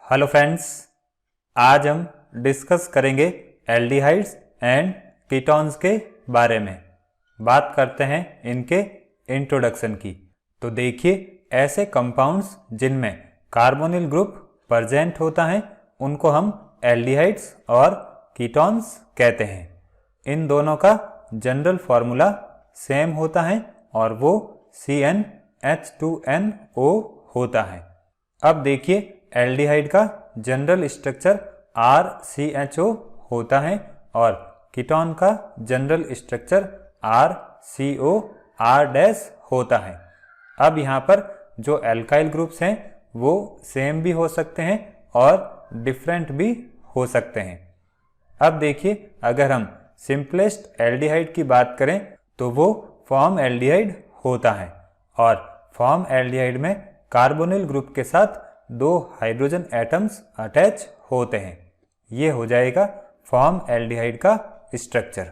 Hello friends, आज हम discuss करेंगे एल्डिहाइड्स एंड कीटोन्स के बारे में। बात करते हैं इनके इंट्रोडक्शन की। तो देखिए, ऐसे कंपाउंड्स जिनमें कार्बोनिल ग्रुप प्रेजेंट होता है उनको हम एल्डिहाइड्स और कीटोन्स कहते हैं। इन दोनों का जनरल फार्मूला सेम होता है और वो CnH2nO होता है। अब देखिए, एल्डिहाइड का जनरल स्ट्रक्चर RCHO होता है और कीटोन का जनरल स्ट्रक्चर RCOR- होता है। अब यहाँ पर जो एल्काइल ग्रुप्स हैं वो सेम भी हो सकते हैं और डिफरेंट भी हो सकते हैं। अब देखिए, अगर हम सिंपलेस्ट एल्डिहाइड की बात करें तो वो फॉर्म एल्डिहाइड होता है और फॉर्म एल्डिहाइड में कार्बोनिल ग्रुप के साथ 2 हाइड्रोजन एटम्स अटैच होते हैं। ये हो जाएगा फॉर्म एल्डिहाइड का स्ट्रक्चर।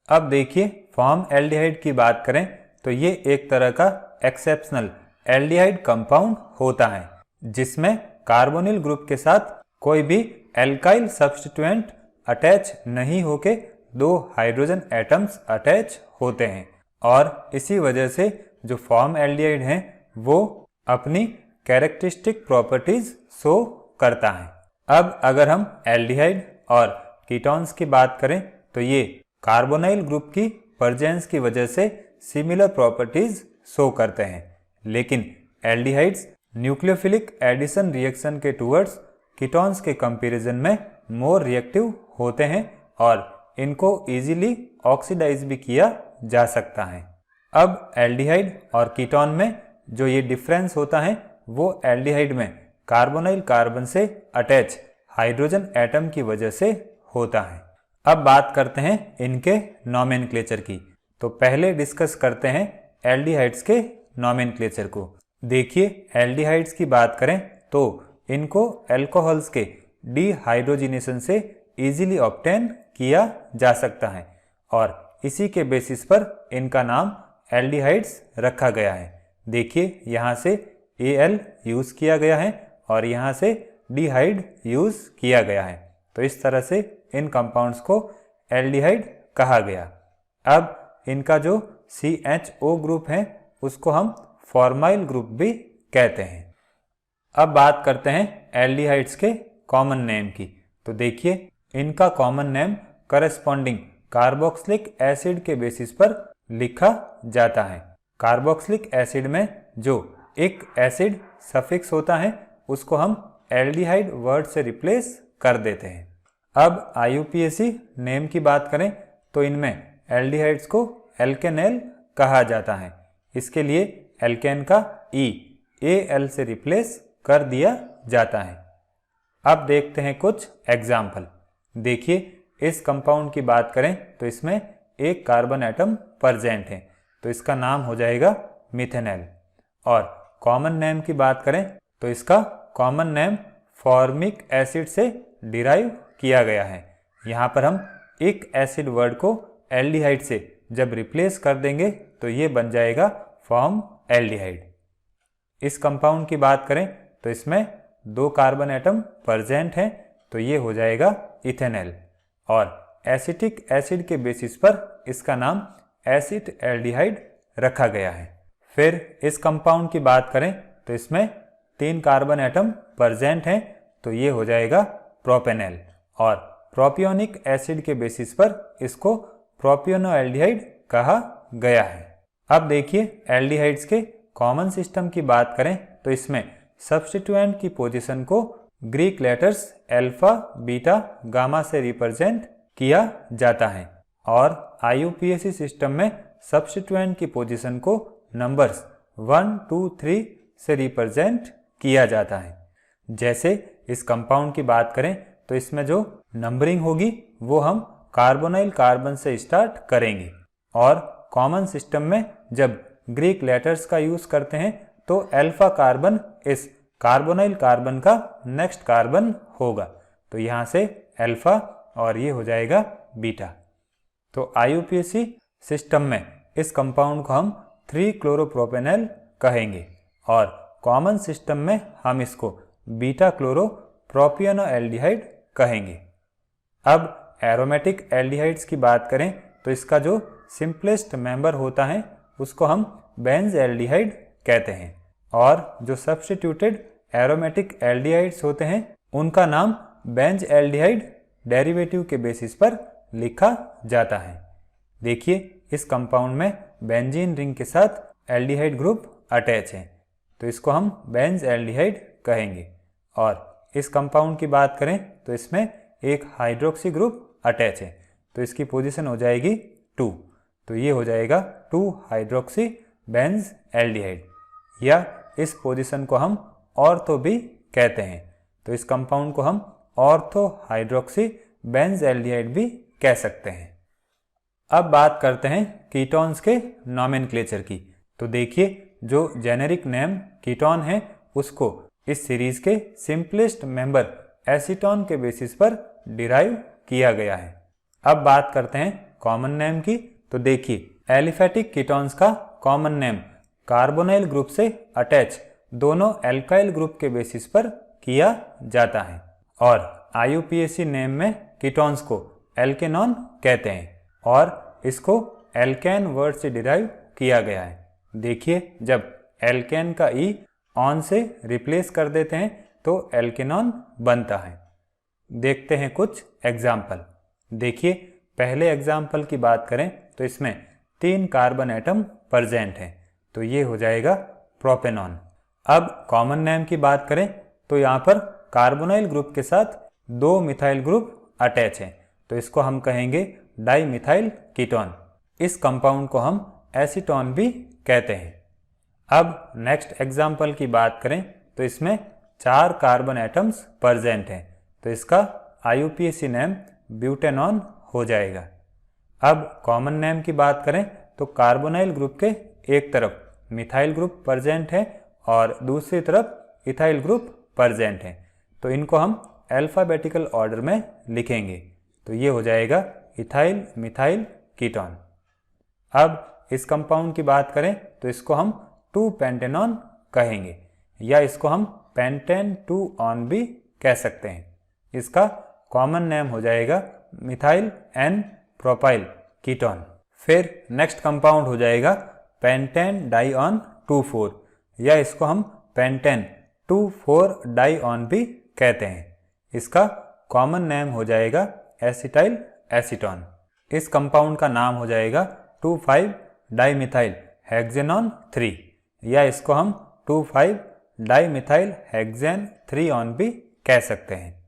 अब देखिए, फॉर्म एल्डिहाइड की बात करें तो ये एक तरह का एक्सेप्शनल एल्डिहाइड कंपाउंड होता है जिसमें कार्बोनिल ग्रुप के साथ कोई भी एल्काइल सब्स्टिट्यूएंट अटैच नहीं होके 2 हाइड्रोजन एटम्स अटैच होते हैं और इसी वजह से जो फॉर्म एल्डिहाइड हैं वो अपनी कैरेक्टरिस्टिक प्रॉपर्टीज शो करता है। अब अगर हम एल्डिहाइड और कीटोन्स की बात करें तो ये कार्बोनाइल ग्रुप की प्रेजेंस की वजह से सिमिलर प्रॉपर्टीज शो करते हैं, लेकिन एल्डिहाइड्स न्यूक्लियोफिलिक एडिशन रिएक्शन के टुवर्ड्स कीटोन्स के कंपैरिजन में मोर रिएक्टिव होते हैं और इनको इजीली ऑक्सीडाइज भी किया जा सकता है। अब एल्डिहाइड और कीटोन में जो ये डिफरेंस होता है वो एल्डिहाइड में कार्बोनाइल कार्बन से अटैच हाइड्रोजन एटम की वजह से होता है। अब बात करते हैं इनके नॉमेनक्लेचर की। तो पहले डिस्कस करते हैं एल्डिहाइड्स के नॉमेनक्लेचर को। देखिए, एल्डिहाइड्स की बात करें तो इनको अल्कोहल्स के डिहाइड्रोजिनेशन से इजीली ऑब्टेन किया जा सकता है और इसी के बेसिस पर इनका नाम एल्डिहाइड्स रखा गया है। देखिए, यहाँ से Al यूज किया गया है और यहाँ से डिहाइड यूज किया गया है, तो इस तरह से इन कंपाउंड्स को एल्डिहाइड कहा गया। अब इनका जो CHO ग्रुप है उसको हम फॉर्माइल ग्रुप भी कहते हैं। अब बात करते हैं एल्डिहाइड्स के कॉमन नेम की। तो देखिए, इनका common name corresponding carboxylic acid के बेसिस पर लिखा जाता है। कार्बोक्सिलिक एसिड में जो एक एसिड सफिक्स होता है उसको हम एल्डिहाइड वर्ड से रिप्लेस कर देते हैं। अब IUPAC नेम की बात करें तो इनमें एल्डिहाइड्स को एल्केनेल कहा जाता है। इसके लिए एल्केन का E Al से रिप्लेस कर दिया जाता है। अब देखते हैं कुछ एग्जाम्पल। देखिए, इस कंपाउंड की बात करें तो इसमें एक कार्बन एटम प्रेजेंट है, तो इसका नाम हो जाएगा मिथेनॉल। और कॉमन नेम की बात करें तो इसका कॉमन नेम फॉर्मिक एसिड से डिराइव किया गया है। यहाँ पर हम एक एसिड वर्ड को एल्डिहाइड से जब रिप्लेस कर देंगे तो ये बन जाएगा फॉर्म एल्डिहाइड। इस कंपाउंड की बात करें तो इसमें 2 कार्बन एटम प्रेजेंट हैं, तो ये हो जाएगा इथेनॉल और एसिटिक एसिड के बेसिस पर इसका नाम एसिड एल्डिहाइड रखा गया है। फिर इस कंपाउंड की बात करें तो इसमें 3 कार्बन एटम प्रेजेंट हैं, तो ये हो जाएगा प्रोपेनॉल और प्रोपियोनिक एसिड के बेसिस पर इसको प्रोपियोनोएल्डिहाइड कहा गया है। अब देखिए, एल्डिहाइड्स के कॉमन सिस्टम की बात करें तो इसमें सब्स्टिट्यूएंट की पोजीशन को Greek letters alpha, beta, gamma से रिप्रेजेंट किया जाता है और IUPAC सिस्टम में सब्स्टिट्यूएंट की पोजीशन को नंबर्स 1, 2, 3 से रिप्रेजेंट किया जाता है। जैसे इस कंपाउंड की बात करें तो इसमें जो नंबरिंग होगी वो हम कार्बोनाइल कार्बन से स्टार्ट करेंगे और कॉमन सिस्टम में जब ग्रीक लेटर्स का यूज करते हैं तो अल्फा कार्बन इस कार्बोनाइल कार्बन का नेक्स्ट कार्बन होगा, तो यहाँ से अल्फा और ये हो जाएगा बीटा। तो IUPAC सिस्टम में इस कंपाउंड को हम 3-क्लोरोप्रोपेनॉल कहेंगे और कॉमन सिस्टम में हम इसको बीटा क्लोरो प्रोपियोनोएल्डिहाइड कहेंगे। अब एरोमेटिक एल्डिहाइड्स की बात करें तो इसका जो सिंपलेस्ट मेंबर होता है उसको हम बेंज एल्डिहाइड कहते हैं, और जो सब्स्टिट्यूटेड एरोमेटिक एल्डिहाइड्स होते हैं उनका नाम बेंज एल्डिहाइड डेरिवेटिव के बेसिस पर लिखा जाता है। देखिए इस कंपाउंड में बेंजीन रिंग के साथ एल्डिहाइड ग्रुप अटैच है, तो इसको हम बेंज एल्डिहाइड कहेंगे। और इस कंपाउंड की बात करें तो इसमें एक हाइड्रोक्सी ग्रुप अटैच है, तो इसकी पोजीशन हो जाएगी 2, तो ये हो जाएगा 2 हाइड्रोक्सी बेंज एल्डिहाइड, या इस पोजीशन को हम ऑर्थो भी कहते हैं, तो इस कंपाउंड को हम ऑर्थो हाइड्रोक्सी बेंज एल्डिहाइड भी कह सकते हैं। अब बात करते हैं कीटोन्स के नॉमेनक्लेचर की। तो देखिए जो जेनेरिक नेम कीटोन है उसको इस सीरीज के सिंपलेस्ट मेंबर एसीटोन के बेसिस पर डिराइव किया गया है। अब बात करते हैं कॉमन नेम की। तो देखिए एलिफेटिक कीटोन्स का कॉमन नेम कार्बोनाइल ग्रुप से अटैच दोनों एल्काइल ग्रुप के बेसिस पर किया जाता है, और IUPAC नेम में कीटोन्स को एल्केनॉन कहते हैं और इसको एल्केन वर्ड से डिराइव किया गया है। देखिए जब एल्केन का ई ऑन से रिप्लेस कर देते हैं तो एल्केनॉन बनता है। देखते हैं कुछ एग्जाम्पल। देखिए पहले एग्जाम्पल की बात करें तो इसमें 3 कार्बन एटम प्रेजेंट हैं, तो ये हो जाएगा प्रोपेनॉन। अब कॉमन नेम की बात करें तो यहाँ पर कार्बोनाइल ग्रुप के साथ 2 मिथाइल ग्रुप अटैच हैं, तो इसको हम कहेंगे डाई मिथाइल कीटोन। इस कंपाउंड को हम एसीटोन भी कहते हैं। अब नेक्स्ट एग्जाम्पल की बात करें तो इसमें 4 कार्बन एटम्स प्रेजेंट हैं, तो इसका IUPAC नेम ब्यूटेनॉन हो जाएगा। अब कॉमन नेम की बात करें तो कार्बोनाइल ग्रुप के एक तरफ मिथाइल ग्रुप प्रेजेंट है और दूसरी तरफ इथाइल ग्रुप प्रेजेंट है, तो इनको हम अल्फाबेटिकल ऑर्डर में लिखेंगे, तो ये हो जाएगा इथाइल मिथाइल कीटोन। अब इस कंपाउंड की बात करें तो इसको हम 2 पेंटेनॉन कहेंगे, या इसको हम पेंटेन 2 ऑन भी कह सकते हैं। इसका कॉमन नेम हो जाएगा मिथाइल एन प्रोपाइल कीटोन। फिर नेक्स्ट कंपाउंड हो जाएगा पेंटेन डाईऑन 2,4, या इसको हम पेंटेन 2,4 डाईऑन भी कहते हैं। इसका कॉमन नेम हो जाएगा एसिटाइल एसीटोन। इस कंपाउंड का नाम हो जाएगा 2,5 डाईमिथाइल हेक्सेनॉन 3, या इसको हम 2,5 डाईमिथाइल हेक्सेन 3 ऑन भी कह सकते हैं।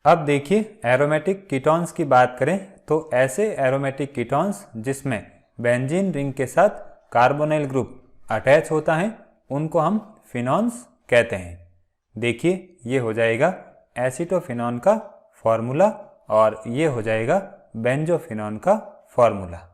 अब देखिए एरोमेटिक कीटोन्स की बात करें तो ऐसे एरोमेटिक कीटोन्स जिसमें बेंजीन रिंग के साथ कार्बोनाइल ग्रुप अटैच होता है उनको हम फिनॉन्स कहते हैं। देखिए ये हो जाएगा एसिटोफिनॉन का फॉर्मूला और ये हो जाएगा बेंजोफिनॉन का फॉर्मूला।